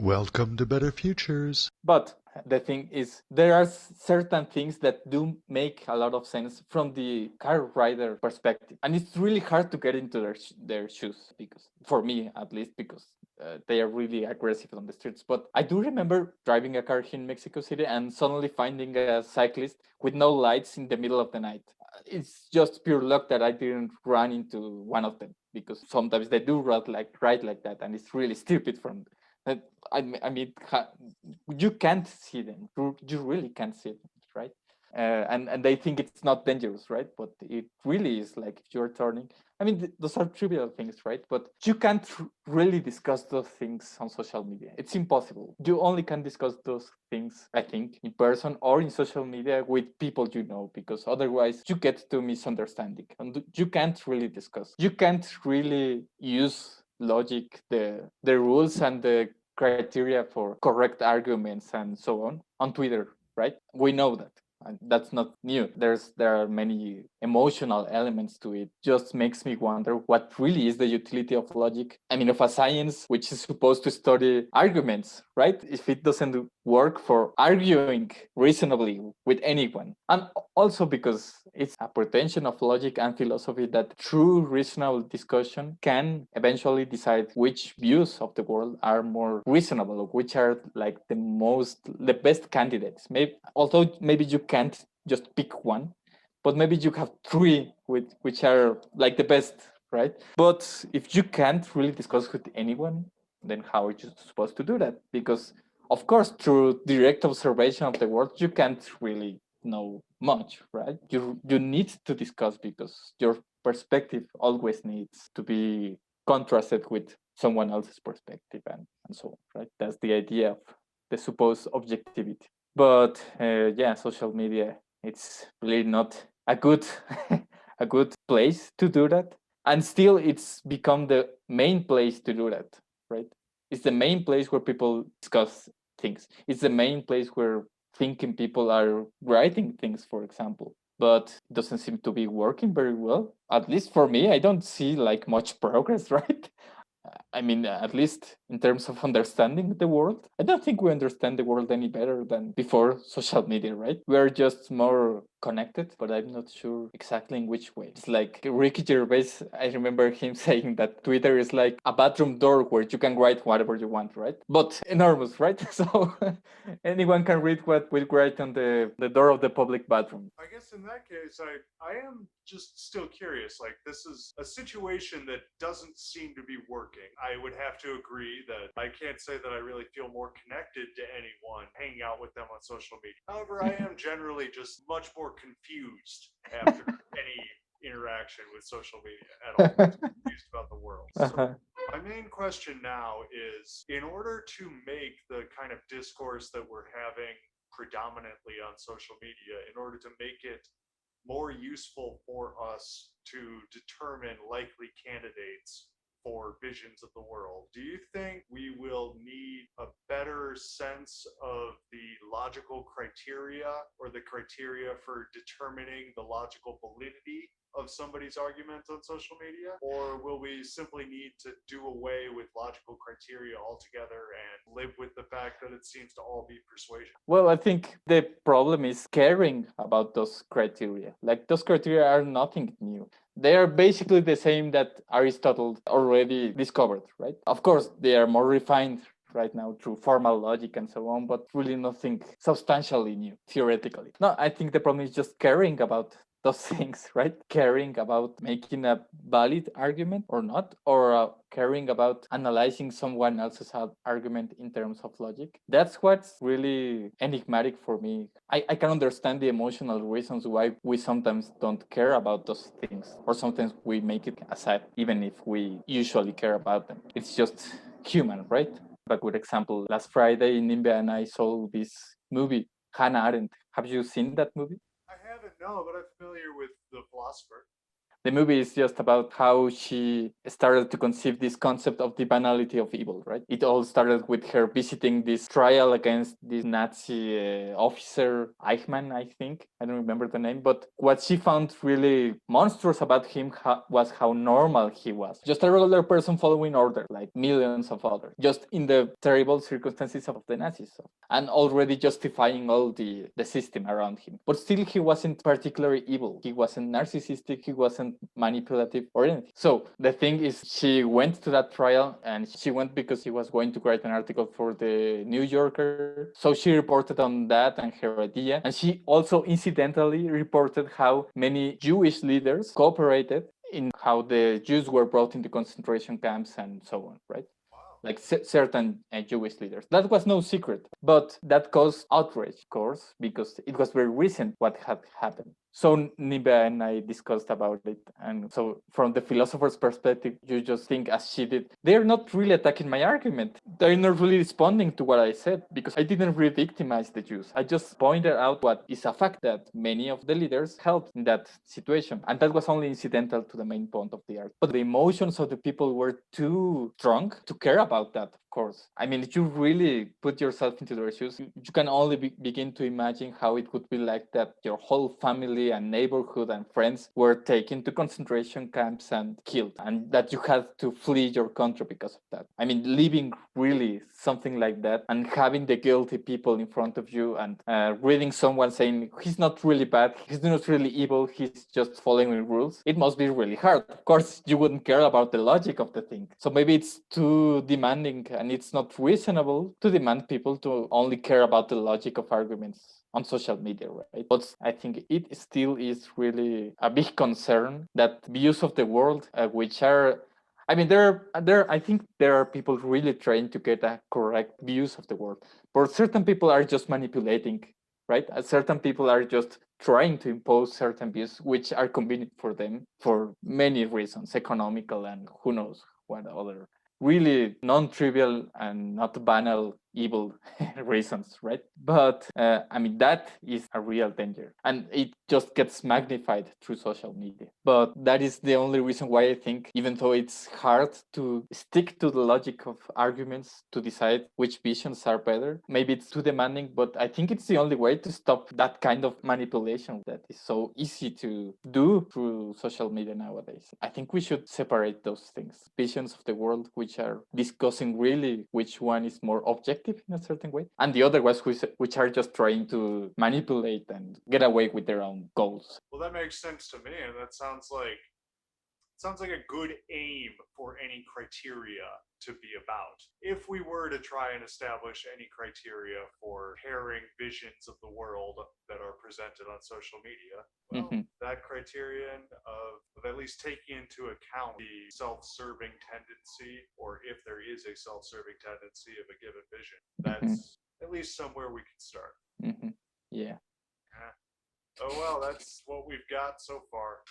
Welcome to Better Futures. But the thing is, there are certain things that do make a lot of sense from the car rider perspective, and it's really hard to get into their shoes, because for me at least, because they are really aggressive on the streets. But I do remember driving a car here in Mexico City and suddenly finding a cyclist with no lights in the middle of the night. It's just pure luck that I didn't run into one of them, because sometimes they do ride like that, and it's really stupid from. I mean, you can't see them. You really can't see them, right? And they think it's not dangerous, right? But it really is. Like, if you're turning, I mean, those are trivial things, right? But you can't really discuss those things on social media. It's impossible. You only can discuss those things, I think, in person or in social media with people you know, because otherwise you get to misunderstanding, and you can't really discuss. You can't really use logic, the rules and the criteria for correct arguments and so on Twitter, right? We know that. And that's not new. There are many emotional elements to it. Just makes me wonder what really is the utility of logic. I mean, of a science which is supposed to study arguments, right? If it doesn't work for arguing reasonably with anyone. And also because it's a pretension of logic and philosophy that true reasonable discussion can eventually decide which views of the world are more reasonable, which are like the best candidates. Although maybe you can't just pick one, but maybe you have three which are like the best, right? But if you can't really discuss with anyone, then how are you supposed to do that? Because of course, through direct observation of the world, you can't really know much, right? You need to discuss, because your perspective always needs to be contrasted with someone else's perspective, and so on, right? That's the idea of the supposed objectivity. But yeah, social media, it's really not a good a good place to do that, and still it's become the main place to do that, right? It's the main place where people discuss things. It's the main place where thinking people are writing things, for example. But it doesn't seem to be working very well. At least for me, I don't see like much progress, right? I mean, at least in terms of understanding the world, I don't think we understand the world any better than before social media, right? We're just more connected, but I'm not sure exactly in which way. It's like Ricky Gervais, I remember him saying that Twitter is like a bathroom door where you can write whatever you want, right? But enormous, right? So anyone can read what we write on the door of the public bathroom. I guess in that case, I am just still curious. Like, this is a situation that doesn't seem to be working. I would have to agree that I can't say that I really feel more connected to anyone hanging out with them on social media. However, I am generally just much more confused after any interaction with social media at all. Confused about the world. So my main question now is, in order to make the kind of discourse that we're having predominantly on social media, in order to make it more useful for us to determine likely candidates for visions of the world, do you think we will need a better sense of the logical criteria or the criteria for determining the logical validity of somebody's argument on social media? Or will we simply need to do away with logical criteria altogether and live with the fact that it seems to all be persuasion? Well, I think the problem is caring about those criteria. Like, those criteria are nothing new. They are basically the same that Aristotle already discovered, right? Of course, they are more refined right now through formal logic and so on, but really nothing substantially new, theoretically. No, I think the problem is just caring about those things, right? Caring about making a valid argument or not, or caring about analyzing someone else's argument in terms of logic. That's what's really enigmatic for me. I can understand the emotional reasons why we sometimes don't care about those things, or sometimes we make it aside, even if we usually care about them. It's just human, right? A good example, last Friday in Nimba, I saw this movie, Hannah Arendt. Have you seen that movie? I haven't, no, but I'm familiar with the philosopher. The movie is just about how she started to conceive this concept of the banality of evil, right? It all started with her visiting this trial against this Nazi officer, Eichmann, I think. I don't remember the name. But what she found really monstrous about him was how normal he was. Just a regular person following order, like millions of others, just in the terrible circumstances of the Nazis. And already justifying all the system around him. But still, he wasn't particularly evil. He wasn't narcissistic. He wasn't manipulative or anything. So the thing is, she went to that trial, and she went because she was going to write an article for the New Yorker. So she reported on that and her idea. And she also incidentally reported how many Jewish leaders cooperated in how the Jews were brought into concentration camps and so on, right? Like certain Jewish leaders. That was no secret, but that caused outrage, of course, because it was very recent what had happened. So Niba and I discussed about it. And so from the philosopher's perspective, you just think as she did, they're not really attacking my argument. They're not really responding to what I said because I didn't re-victimize the Jews. I just pointed out what is a fact that many of the leaders helped in that situation. And that was only incidental to the main point of the art. But the emotions of the people were too strong to care about that, of course. I mean, if you really put yourself into their shoes, you can only begin to imagine how it would be like that your whole family and neighborhood and friends were taken to concentration camps and killed, and that you had to flee your country because of that. I mean, living really something like that and having the guilty people in front of you and reading someone saying he's not really bad, he's not really evil, he's just following rules, it must be really hard. Of course, you wouldn't care about the logic of the thing. So maybe it's too demanding and it's not reasonable to demand people to only care about the logic of arguments on social media, right? But I think it still is really a big concern that views of the world, which are, I mean, I think there are people really trying to get a correct views of the world, but certain people are just manipulating, right? Certain people are just trying to impose certain views which are convenient for them for many reasons, economical and who knows what other really non-trivial and not banal evil reasons, right? But I mean, that is a real danger and it just gets magnified through social media. But that is the only reason why I think, even though it's hard to stick to the logic of arguments to decide which visions are better, maybe it's too demanding, but I think it's the only way to stop that kind of manipulation that is so easy to do through social media nowadays. I think we should separate those things, visions of the world which are discussing really which one is more objective in a certain way, and the other ones which are just trying to manipulate and get away with their own goals. Well, that makes sense to me, and that sounds like a good aim for any criteria to be about. If we were to try and establish any criteria for pairing visions of the world that are presented on social media, well, that criterion of at least taking into account the self-serving tendency, or if there is a self-serving tendency of a given vision, that's at least somewhere we can start. Yeah. Oh well, that's what we've got so far.